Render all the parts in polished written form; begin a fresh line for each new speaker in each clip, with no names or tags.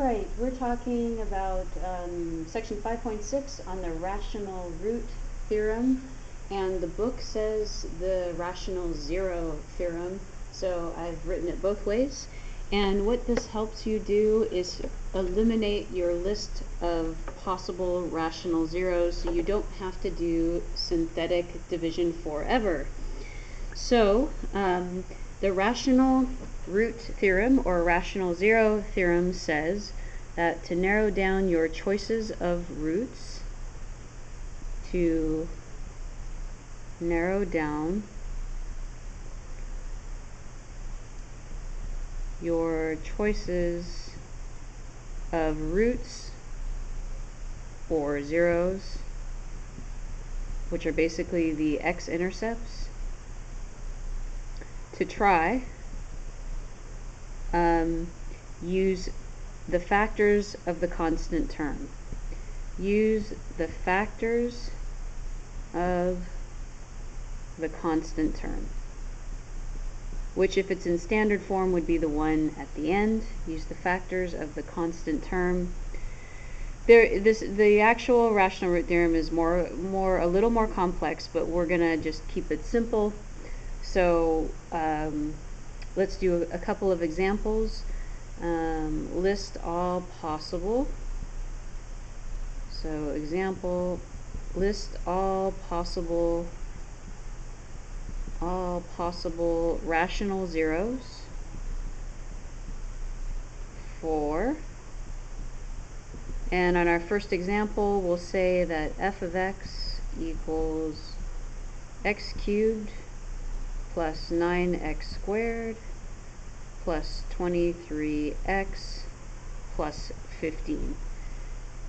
Alright, we're talking about section 5.6 on the rational root theorem, and the book says the rational zero theorem, so I've written it both ways. And what this helps you do is eliminate your list of possible rational zeros so you don't have to do synthetic division forever. So the rational root theorem or rational zero theorem says that to narrow down your choices of roots, to narrow down your choices of roots or zeros, which are basically the x-intercepts, to try use the factors of the constant term. Use the factors of the constant term, which if it's in standard form would be the one at the end. Use the factors of the constant term. The actual rational root theorem is a little more complex, but we're gonna just keep it simple. So let's do a couple of examples. List all possible. So example, list all possible rational zeros for, and on our first example we'll say that f of x equals x cubed plus 9x squared plus 23x plus 15.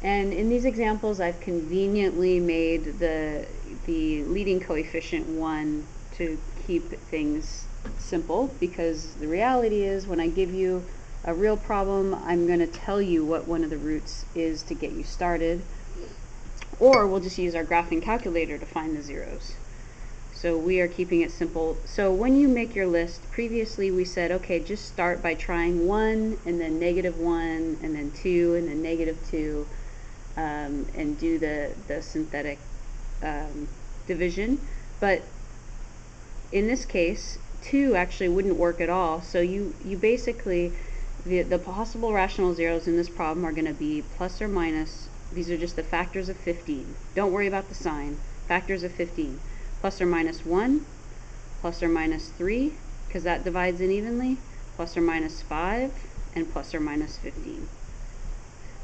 And in these examples I've conveniently made the leading coefficient 1 to keep things simple, because the reality is when I give you a real problem I'm going to tell you what one of the roots is to get you started, or we'll just use our graphing calculator to find the zeros. So we are keeping it simple. So when you make your list, previously we said, okay, just start by trying 1 and then -1 and then 2 and then -2 and do the synthetic division. But in this case 2 actually wouldn't work at all. So you basically, the possible rational zeros in this problem are going to be plus or minus, these are just the factors of 15. Don't worry about the sign. Factors of 15. Plus or minus 1, plus or minus 3, because that divides in evenly, plus or minus 5, and plus or minus 15.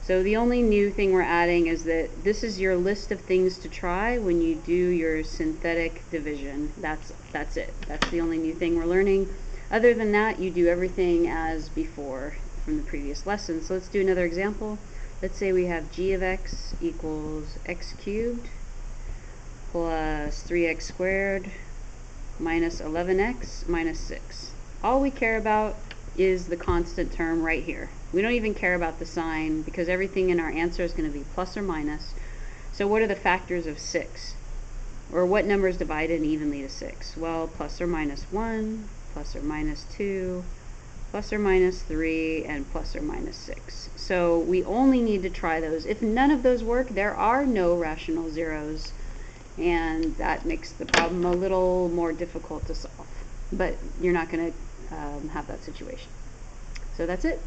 So the only new thing we're adding is that this is your list of things to try when you do your synthetic division. That's it. That's the only new thing we're learning. Other than that, you do everything as before from the previous lesson. So let's do another example. Let's say we have g of x equals x cubed plus 3x squared minus 11x minus 6. All we care about is the constant term right here. We don't even care about the sign because everything in our answer is going to be plus or minus. So what are the factors of 6? Or what number is divided evenly to 6? Well, plus or minus 1, plus or minus 2, plus or minus 3, and plus or minus 6. So we only need to try those. If none of those work, there are no rational zeros, and that makes the problem a little more difficult to solve. But you're not going to have that situation. So that's it.